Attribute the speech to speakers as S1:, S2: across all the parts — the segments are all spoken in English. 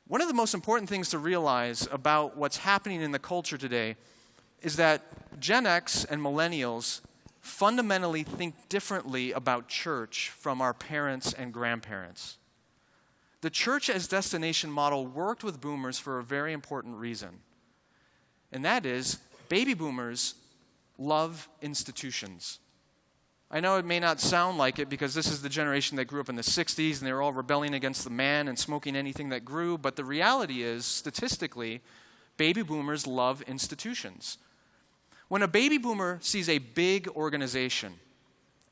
S1: One of the most important things to realize about what's happening in the culture today is that Gen X and millennials fundamentally think differently about church from our parents and grandparents. The church as destination model worked with boomers for a very important reason. And that is, baby boomers love institutions. I know it may not sound like it because this is the generation that grew up in the 60s and they were all rebelling against the man and smoking anything that grew. But the reality is, statistically, baby boomers love institutions. When a baby boomer sees a big organization,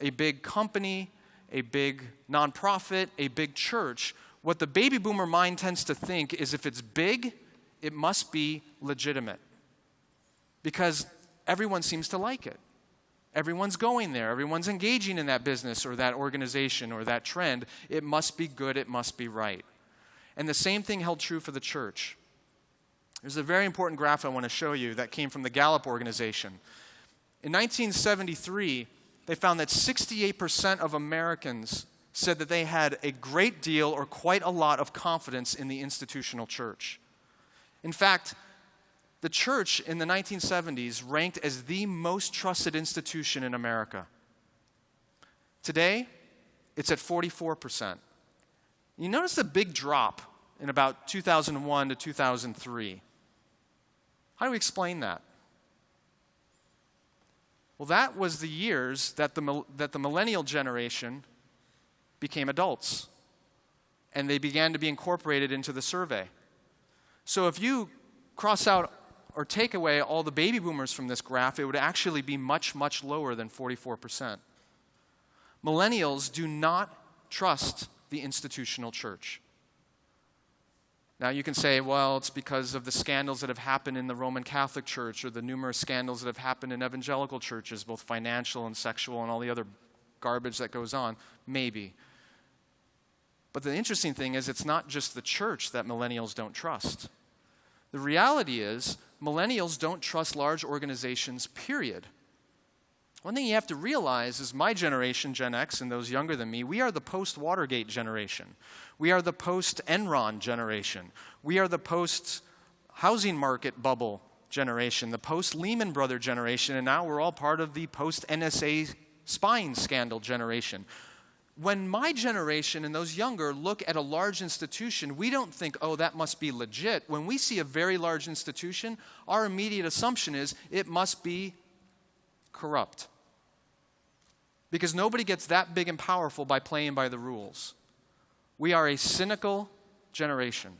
S1: a big company, a big nonprofit, a big church, what the baby boomer mind tends to think is if it's big, it must be legitimate. Because everyone seems to like it. Everyone's going there. Everyone's engaging in that business or that organization or that trend. It must be good. It must be right. And the same thing held true for the church. There's a very important graph I want to show you that came from the Gallup organization. In 1973, they found that 68% of Americans said that they had a great deal or quite a lot of confidence in the institutional church. In fact, the church in the 1970s ranked as the most trusted institution in America. Today, it's at 44%. You notice the big drop in about 2001 to 2003. How do we explain that? Well, that was the years that the millennial generation became adults, and they began to be incorporated into the survey. So if you cross out or take away all the baby boomers from this graph, it would actually be much, much lower than 44%. Millennials do not trust the institutional church. Now you can say, well, it's because of the scandals that have happened in the Roman Catholic Church or the numerous scandals that have happened in evangelical churches, both financial and sexual and all the other garbage that goes on. Maybe. But the interesting thing is it's not just the church that millennials don't trust. The reality is millennials don't trust large organizations, period. One thing you have to realize is my generation, Gen X, and those younger than me, we are the post-Watergate generation. We are the post-Enron generation. We are the post-housing market bubble generation, the post-Lehman Brothers generation, and now we're all part of the post-NSA spying scandal generation. When my generation and those younger look at a large institution, we don't think, oh, that must be legit. When we see a very large institution, our immediate assumption is it must be corrupt. Because nobody gets that big and powerful by playing by the rules. We are a cynical generation.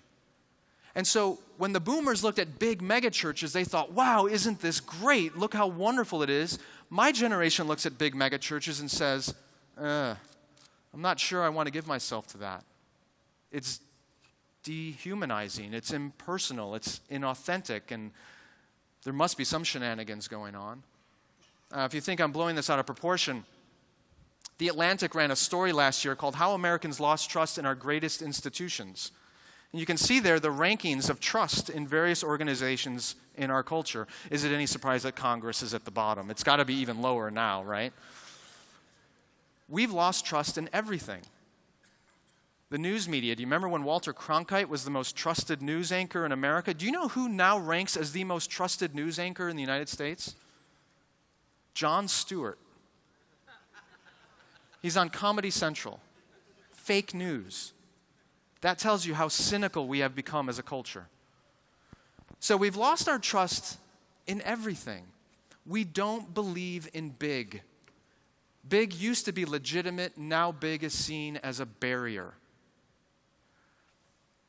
S1: And so when the boomers looked at big megachurches, they thought, wow, isn't this great? Look how wonderful it is. My generation looks at big megachurches and says, I'm not sure I want to give myself to that. It's dehumanizing, it's impersonal, it's inauthentic, and there must be some shenanigans going on. If you think I'm blowing this out of proportion, The Atlantic ran a story last year called How Americans Lost Trust in Our Greatest Institutions. And you can see there the rankings of trust in various organizations in our culture. Is it any surprise that Congress is at the bottom? It's got to be even lower now, right? We've lost trust in everything. The news media, do you remember when Walter Cronkite was the most trusted news anchor in America? Do you know who now ranks as the most trusted news anchor in the United States? Jon Stewart. He's on Comedy Central. Fake news. That tells you how cynical we have become as a culture. So we've lost our trust in everything. We don't believe in big. Big used to be legitimate, now big is seen as a barrier.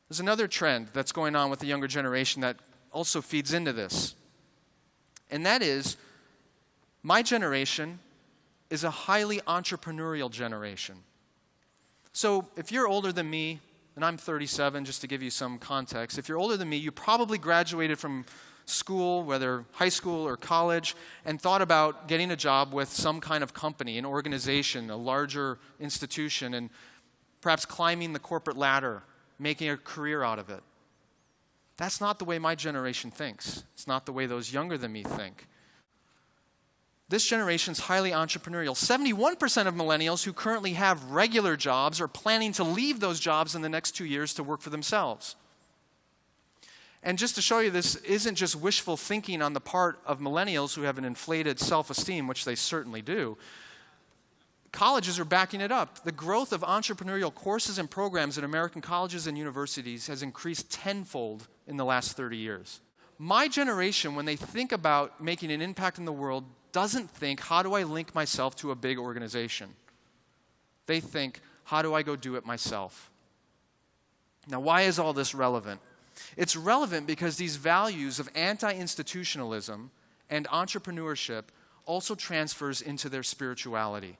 S1: There's another trend that's going on with the younger generation that also feeds into this. And that is, my generation is a highly entrepreneurial generation. So if you're older than me, and I'm 37, just to give you some context, if you're older than me, you probably graduated from school, whether high school or college, and thought about getting a job with some kind of company, an organization, a larger institution, and perhaps climbing the corporate ladder, making a career out of it. That's not the way my generation thinks. It's not the way those younger than me think. This generation's highly entrepreneurial. 71% of millennials who currently have regular jobs are planning to leave those jobs in the next 2 years to work for themselves. And just to show you, this isn't just wishful thinking on the part of millennials who have an inflated self-esteem, which they certainly do. Colleges are backing it up. The growth of entrepreneurial courses and programs in American colleges and universities has increased tenfold in the last 30 years. My generation, when they think about making an impact in the world, doesn't think, how do I link myself to a big organization? They think, how do I go do it myself? Now, why is all this relevant? It's relevant because these values of anti-institutionalism and entrepreneurship also transfers into their spirituality.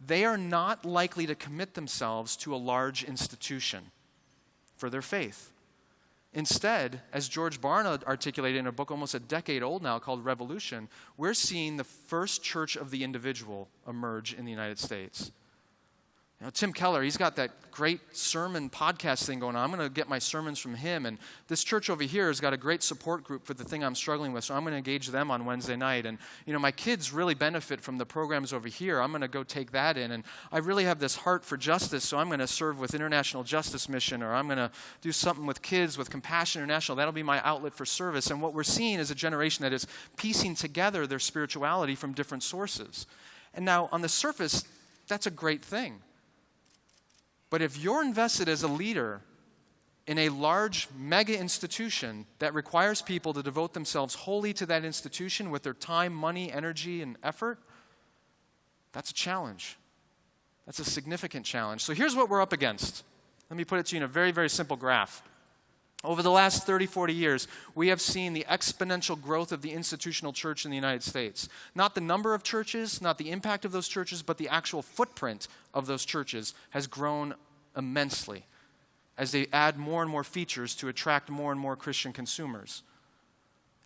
S1: They are not likely to commit themselves to a large institution for their faith. Instead, as George Barna articulated in a book almost a decade old now called Revolution, we're seeing the first church of the individual emerge in the United States. You know, Tim Keller, he's got that great sermon podcast thing going on. I'm going to get my sermons from him. And this church over here has got a great support group for the thing I'm struggling with, so I'm going to engage them on Wednesday night. And, you know, my kids really benefit from the programs over here. I'm going to go take that in. And I really have this heart for justice, so I'm going to serve with International Justice Mission, or I'm going to do something with kids with Compassion International. That'll be my outlet for service. And what we're seeing is a generation that is piecing together their spirituality from different sources. And now, on the surface, that's a great thing. But if you're invested as a leader in a large mega institution that requires people to devote themselves wholly to that institution with their time, money, energy, and effort, that's a challenge. That's a significant challenge. So here's what we're up against. Let me put it to you in a very, very simple graph. Over the last 30, 40 years, we have seen the exponential growth of the institutional church in the United States. Not the number of churches, not the impact of those churches, but the actual footprint of those churches has grown immensely as they add more and more features to attract more and more Christian consumers.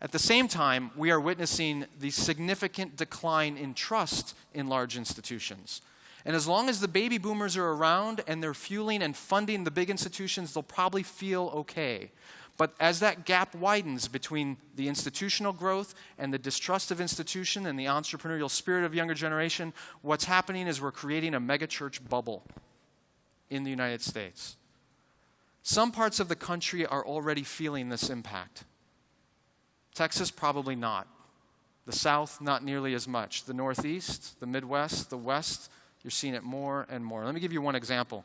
S1: At the same time, we are witnessing the significant decline in trust in large institutions. And as long as the baby boomers are around and they're fueling and funding the big institutions, they'll probably feel okay. But as that gap widens between the institutional growth and the distrust of institution and the entrepreneurial spirit of younger generation, what's happening is we're creating a megachurch bubble in the United States. Some parts of the country are already feeling this impact. Texas, probably not. The South, not nearly as much. The Northeast, the Midwest, the West, you're seeing it more and more. Let me give you one example.